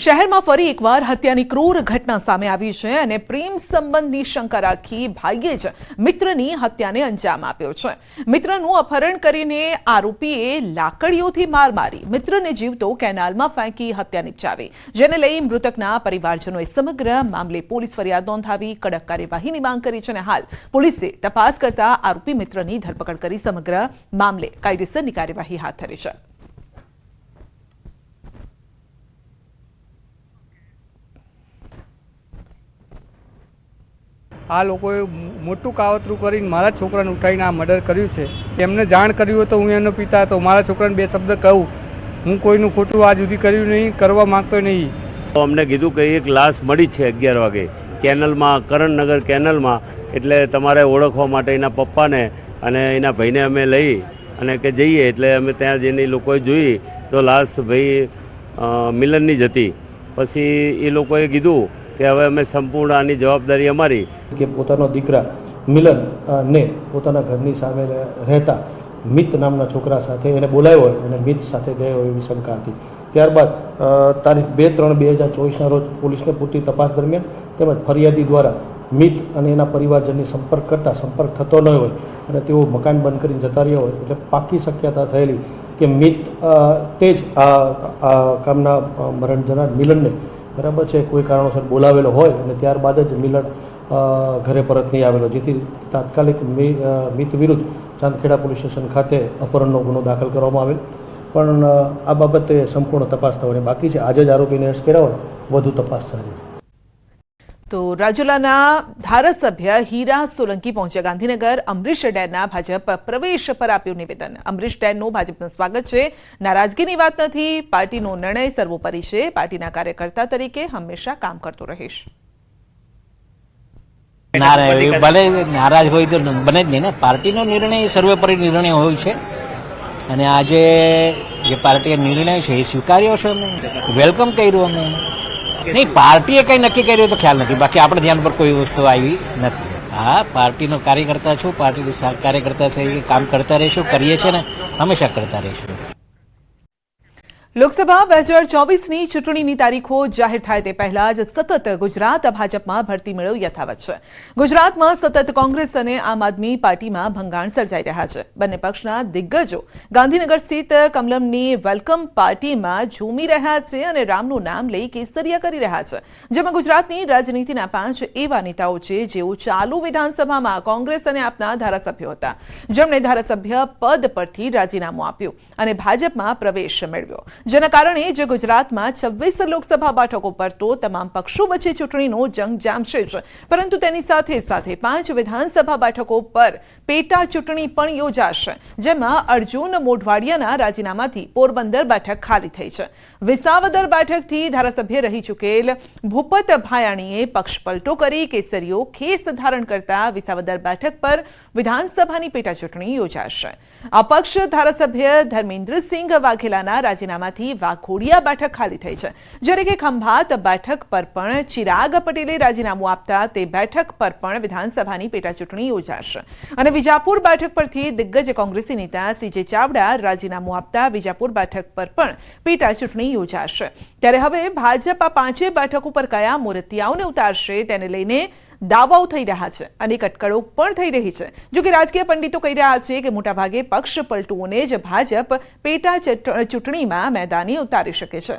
શહેરમાં ફરી એકવાર હત્યાની ક્રૂર ઘટના સામે આવી છે અને પ્રેમ સંબંધની શંકા રાખી ભાઈએ જ મિત્રની હત્યાને અંજામ આપ્યો છે। મિત્રનું અપહરણ કરીને આરોપીએ લાકડીઓથી માર મારી મિત્રને જીવતો કેનાલમાં ફેંકી હત્યા નિપજાવી, જેને લઈ મૃતકના પરિવારજનોએ સમગ્ર મામલે પોલીસ ફરિયાદ નોંધાવી કડક કાર્યવાહીની માંગ કરી છે અને હાલ પોલીસે તપાસ કરતા આરોપી મિત્રની ધરપકડ કરી સમગ્ર મામલે કાયદેસરની કાર્યવાહી હાથ ધરી છે। આ લોકોએ મોટું કાવતરું કરીને મારા છોકરાને ઉઠાવીને આ મર્ડર કર્યું છે। એમને જાણ કર્યું હોય તો હું એનો પિતા હતો, મારા છોકરાને બે શબ્દ કહું, હું કોઈનું ખોટું આજ સુધી કર્યું નહીં, કરવા માંગતો નહીં। અમને કીધું કે એક લાશ મળી છે 11 વાગે કેનલમાં, કરણનગર કેનલમાં, એટલે તમારે ઓળખવા માટે એના પપ્પાને અને એના ભાઈને અમે લઈ અને કે જઈએ, એટલે અમે ત્યાં જઈને લોકોએ જોઈ તો લાશ ભાઈ મિલનની જ હતી। પછી એ લોકોએ કીધું કે હવે અમે સંપૂર્ણ આની જવાબદારી અમારી કે પોતાનો દીકરા મિલન ને પોતાના ઘરની સામે રહેતા મિત નામના છોકરા સાથે એને બોલાવ્યો હોય અને મિત સાથે ગયો હોય એવી શંકા હતી। ત્યારબાદ તારીખ 2/3/2024ના રોજ પોલીસને પૂરતી તપાસ દરમિયાન તેમજ ફરિયાદી દ્વારા મિત અને એના પરિવારજનની સંપર્ક થતો ન હોય અને તેઓ મકાન બંધ કરીને જતા રહ્યા હોય એટલે પાકી શક્યતા થયેલી કે મિત તે જ આ કામના મરણ જનાર મિલનને બરાબર છે કોઈ કારણોસર બોલાવેલો હોય અને ત્યારબાદ જ મિલન ઘરે પરત નહીં આવેલો, જેથી તાત્કાલિક મિત વિરુદ્ધ ચાંદખેડા પોલીસ સ્ટેશન ખાતે અપહરણનો ગુનો દાખલ કરવામાં આવેલ, પણ આ બાબતે સંપૂર્ણ તપાસ થવાની બાકી છે। આજે જ આરોપીને અરેસ્ટ કર્યા હોય, વધુ તપાસ ચાલી છે। તો રાજુલાના ધારાસભ્ય હીરા સોલંકી પહોંચ્યા ગાંધીનગર। અમરીશ ડેરના ભાજપ પ્રવેશ પર આપ્યું નિવેદન। અમરીશ ડેરનું ભાજપનું સ્વાગત છે। નારાજગીની વાત નથી, પાર્ટીનો નિર્ણય સર્વોપરી છે। પાર્ટીના કાર્યકર્તા તરીકે હંમેશા કામ કરતો રહીશ। નારાજ હોય તો બને જ નહીં ને, પાર્ટીનો નિર્ણય સર્વોપરી નિર્ણય હોય છે અને આજે જે પાર્ટીએ નિર્ણય છે એ સ્વીકાર્યો છે, અમે વેલકમ કર્યું। અમે નહીં, પાર્ટીએ કંઈ નક્કી કર્યું તો ખ્યાલ નથી, બાકી આપણે ધ્યાન પર કોઈ વસ્તુ આવી નથી। હા, પાર્ટીનો કાર્યકર્તા છું, પાર્ટીની કાર્યકર્તા તરીકે કામ કરતા રહીશું, કરીએ છીએ ને હંમેશા કરતા રહીશું। લોકસભા 2024ની ચૂંટણીની તારીખો જાહેર થાય તે પહેલા જ સતત ગુજરાત ભાજપમાં ભરતી મેળો યથાવત છે। ગુજરાતમાં સતત કોંગ્રેસ અને આમ આદમી પાર્ટીમાં ભંગાણ સર્જાઈ રહ્યા છે। બંને પક્ષના દિગ્ગજો ગાંધીનગર સ્થિત કમલમની વેલકમ પાર્ટીમાં ઝૂમી રહ્યા છે અને રામનું નામ લઈ કેસરિયા કરી રહ્યા છે, જેમાં ગુજરાતની રાજનીતિના 5 એવા નેતાઓ છે જેઓ ચાલુ વિધાનસભામાં કોંગ્રેસ અને આપના ધારાસભ્યો હતા, જેમણે ધારાસભ્ય પદ પરથી રાજીનામું આપ્યું અને ભાજપમાં પ્રવેશ મેળવ્યો, જેના કારણે જે ગુજરાતમાં 26 લોકસભા બેઠકો પર તો તમામ પક્ષો વચ્ચે ચૂંટણીનો જંગ જામશે જ, પરંતુ તેની સાથે સાથે 5 વિધાનસભા બેઠકો પર પેટા ચૂંટણી પણ યોજાશે, જેમાં અર્જુન મોઢવાડિયાના રાજીનામાથી પોરબંદર બેઠક ખાલી થઈ છે। વિસાવદર બેઠકથી ધારાસભ્ય રહી ચૂકેલ ભૂપત ભાયાણીએ પક્ષ પલટો કરી કેસરીઓ ખેસ ધારણ કરતા વિસાવદર બેઠક પર વિધાનસભાની પેટા ચૂંટણી યોજાશે। અપક્ષ ધારાસભ્ય ધર્મેન્દ્રસિંહ વાઘેલાના રાજીનામાથી વાઘોડિયા બેઠક ખાલી થઈ છે, જ્યારે કે ખંભાત બેઠક પર પણ ચિરાગ પટેલે રાજીનામું આપતા તે બેઠક પર પણ વિધાનસભાની પેટા ચૂંટણી યોજાશે અને વિજાપુર બેઠક પરથી દિગ્ગજ કોંગ્રેસી નેતા સીજે ચાવડા રાજીનામું આપતા વિજાપુર બેઠક પર પણ પેટા ચૂંટણી યોજાશે। ત્યારે હવે ભાજપ આ 5 બેઠકો પર કયા મૂર્તિયાઓને ઉતારશે તેને લઈને દાવાઓ થઈ રહ્યા છે, અનેક અટકળો પણ થઈ રહી છે। જો કે રાજકીય પંડિતો કહી રહ્યા છે કે મોટાભાગે પક્ષ પલટુઓને જ ભાજપ પેટા ચૂંટણીમાં મેદાને ઉતારી શકે છે।